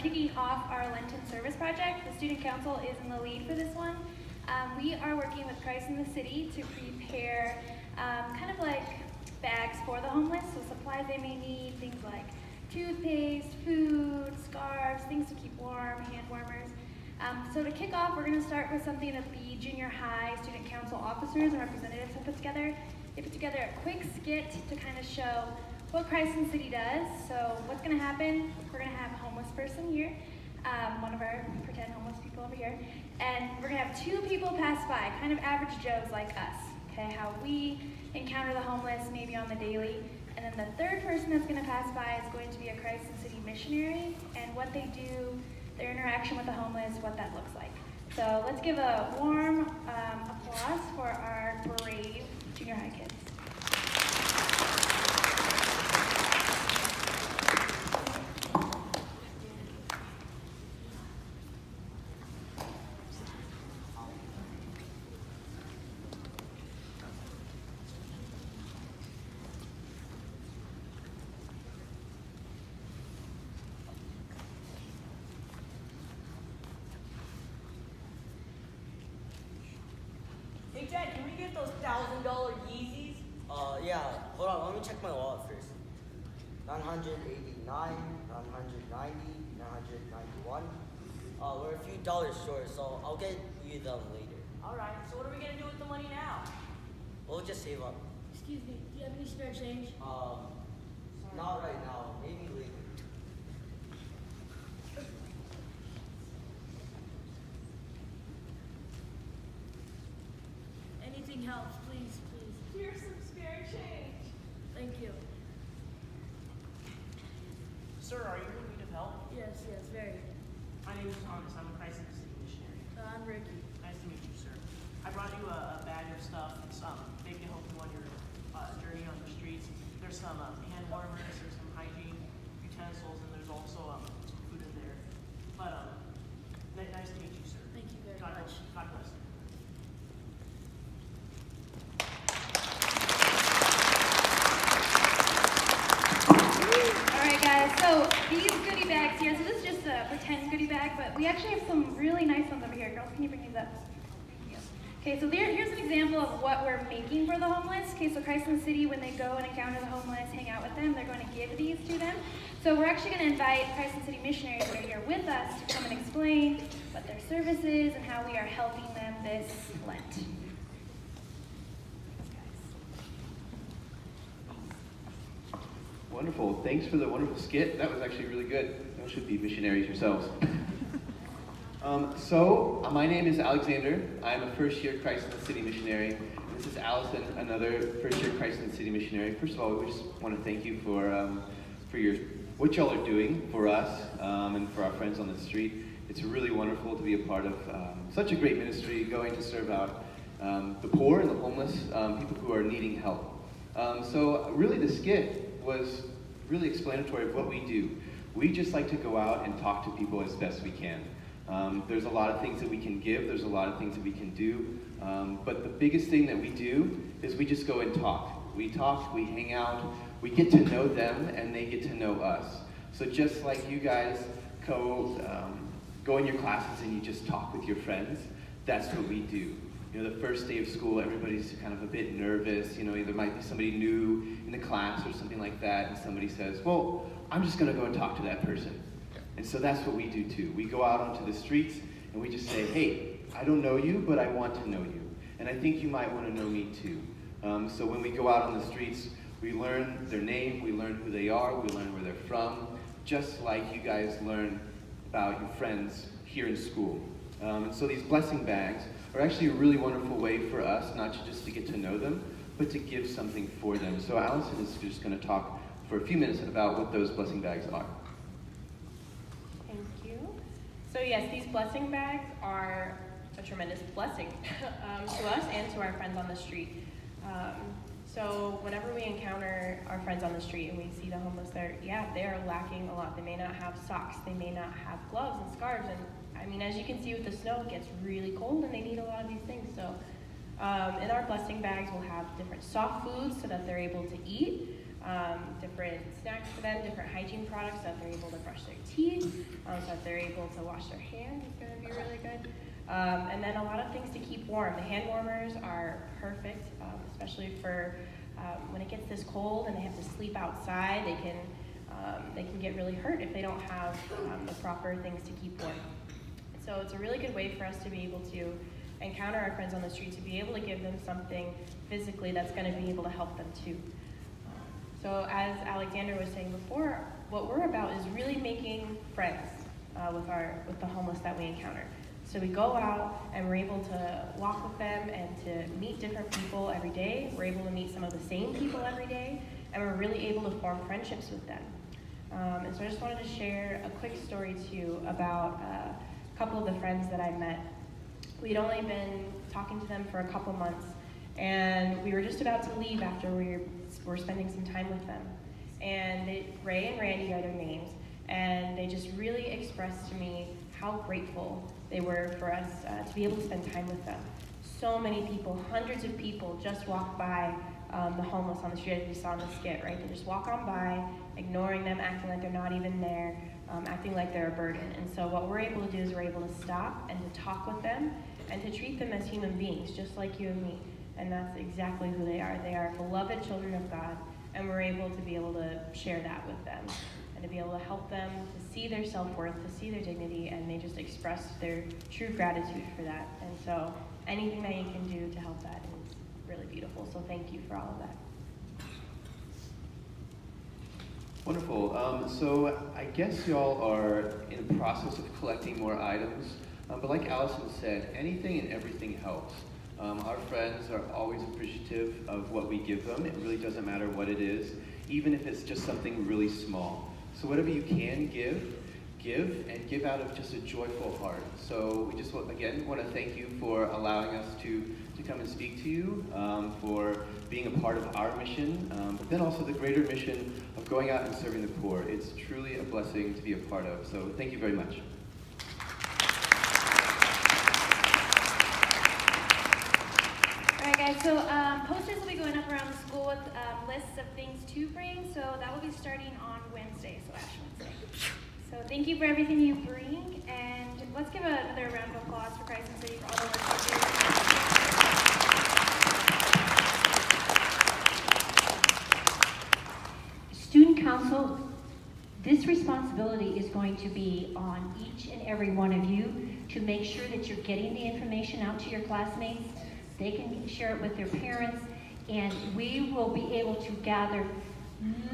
kicking off our Lenten service project. The student council is in the lead for this one. We are working with Christ in the City to prepare kind of like bags for the homeless, so supplies they may need, things like toothpaste, food, scarves, things to keep warm, hand warmers. So to kick off, we're going to start with something that the junior high student council officers and representatives have put together. They put together a quick skit to kind of show what Christ in the City does. So what's going to happen, we're going to have a homeless person here, one of our pretend homeless people over here, and we're going to have two people pass by, kind of average Joes like us, okay, how we encounter the homeless maybe on the daily. And then the third person that's going to pass by is going to be a Christ in the City missionary, and what they do, their interaction with the homeless, what that looks like. So let's give a warm applause for our brave junior high kids. Hey Dad, can we get those $1,000 Yeezys? Yeah, hold on, let me check my wallet first. 989, 990, 991. We're a few dollars short, so I'll get you them later. Alright, so what are we gonna do with the money now? We'll just save up. Excuse me, do you have any spare change? Not right now, maybe later. Anything helps, please, please. Here's some spare change. Thank you. Sir, are you in need of help? Yes, very. My name is Thomas. I'm a Christ in the City missionary. I'm Ricky. Nice to meet you, sir. I brought you a bag of stuff. It's big to help you on your journey on the streets. There's some hand warmers, there's some hygiene utensils, and there's also some food in there. But nice to meet you, sir. Thank you very God much. God bless. Alright guys, so these goodie bags here, so this is just a pretend goodie bag, but we actually have some really nice ones over here. Girls, can you bring these up? Thank you. Okay, so here's an example of what we're making for the homeless. Okay, so Christ in the City, when they go and encounter the homeless, hang out with them, they're going to give these to them. So we're actually going to invite Christ in the City missionaries that are here with us to come and explain what their service is and how we are helping them this Lent. Wonderful. Thanks for the wonderful skit. That was actually really good. Those should be missionaries yourselves. My name is Alexander. I'm a first-year Christ in the City missionary. This is Allison, another first-year Christ in the City missionary. First of all, we just want to thank you for what y'all are doing for us and for our friends on the street. It's really wonderful to be a part of such a great ministry, going to serve out the poor and the homeless, people who are needing help. So really the skit was really explanatory of what we do. We just like to go out and talk to people as best we can. There's a lot of things that we can give, there's a lot of things that we can do, but the biggest thing that we do is we just go and talk. We talk, we hang out, we get to know them, and they get to know us. So just like you guys go in your classes and you just talk with your friends, that's what we do. You know, the first day of school, everybody's kind of a bit nervous. You know, there might be somebody new in the class or something like that, and somebody says, well, I'm just going to go and talk to that person. And so that's what we do too. We go out onto the streets and we just say, hey, I don't know you, but I want to know you. And I think you might want to know me too. So when we go out on the streets, we learn their name, we learn who they are, we learn where they're from, just like you guys learn about your friends here in school. And so these blessing bags are actually a really wonderful way for us, not just to get to know them, but to give something for them. So Allison is just going to talk for a few minutes about what those blessing bags are. Thank you. So yes, these blessing bags are a tremendous blessing to us and to our friends on the street. So whenever we encounter our friends on the street and we see the homeless there, they are lacking a lot. They may not have socks, they may not have gloves and scarves, and I mean, as you can see with the snow, it gets really cold and they need a lot of these things. So in our blessing bags, we'll have different soft foods so that they're able to eat. different snacks for them, different hygiene products so that they're able to brush their teeth, so that they're able to wash their hands. It's going to be really good. And then a lot of things to keep warm. The hand warmers are perfect, especially for when it gets this cold and they have to sleep outside. They can get really hurt if they don't have the proper things to keep warm. So it's a really good way for us to be able to encounter our friends on the street, to be able to give them something physically that's going to be able to help them too. So as Alexander was saying before, what we're about is really making friends with the homeless that we encounter. So we go out and we're able to walk with them and to meet different people every day. We're able to meet some of the same people every day, and we're really able to form friendships with them. And so I just wanted to share a quick story too about a couple of the friends that I met. We'd only been talking to them for a couple months, and we were just about to leave after we were spending some time with them. And Ray and Randy are their names, and they just really expressed to me how grateful they were for us to be able to spend time with them. So many people, hundreds of people just walk by the homeless on the street, as we saw in the skit, right? They just walk on by, ignoring them, acting like they're not even there, acting like they're a burden. And so what we're able to do is we're able to stop and to talk with them and to treat them as human beings, just like you and me. And that's exactly who they are. They are beloved children of God, and we're able to be able to share that with them and to be able to help them to see their self-worth, to see their dignity, and they just express their true gratitude for that. And so anything that you can do to help that is really beautiful. So thank you for all of that. Wonderful. So I guess y'all are in the process of collecting more items, but like Allison said, anything and everything helps. Our friends are always appreciative of what we give them. It really doesn't matter what it is, even if it's just something really small. So whatever you can give, and give out of just a joyful heart. So we just, again, want to thank you for allowing us to come and speak to you, for being a part of our mission, but then also the greater mission of going out and serving the poor. It's truly a blessing to be a part of. So thank you very much. All right, guys, so posters will be going up around the school with lists of things to bring, so that will be starting on Wednesday, so Ash Wednesday. So thank you for everything you bring, and let's give another round of applause for Christ and City for all the work they do. Student Council, this responsibility is going to be on each and every one of you to make sure that you're getting the information out to your classmates. They can share it with their parents, and we will be able to gather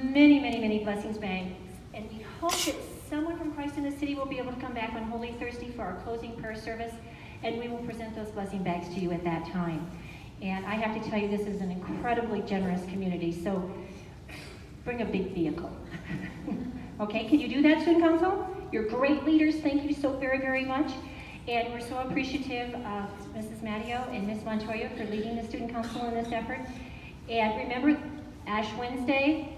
many, many, many blessings bags. And we hope that someone from Christ in the City will be able to come back on Holy Thursday for our closing prayer service, and we will present those blessing bags to you at that time. And I have to tell you, this is an incredibly generous community, so bring a big vehicle. Okay, can you do that, Student Council? You're great leaders. Thank you so very, very much. And we're so appreciative of Mrs. Matteo and Ms. Montoya for leading the Student Council in this effort. And remember, Ash Wednesday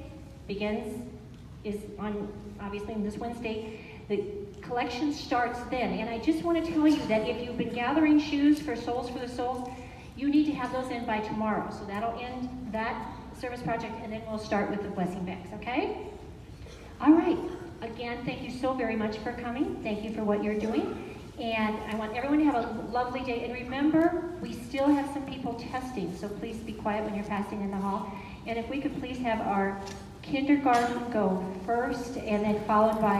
is on, obviously, this Wednesday. The collection starts then. And I just want to tell you that if you've been gathering shoes for Souls for the Souls, you need to have those in by tomorrow. So that'll end that service project, and then we'll start with the blessing bags, okay? All right. Again, thank you so very much for coming. Thank you for what you're doing. And I want everyone to have a lovely day. And remember, we still have some people testing, so please be quiet when you're passing in the hall. And if we could please have our kindergarten go first, and then followed by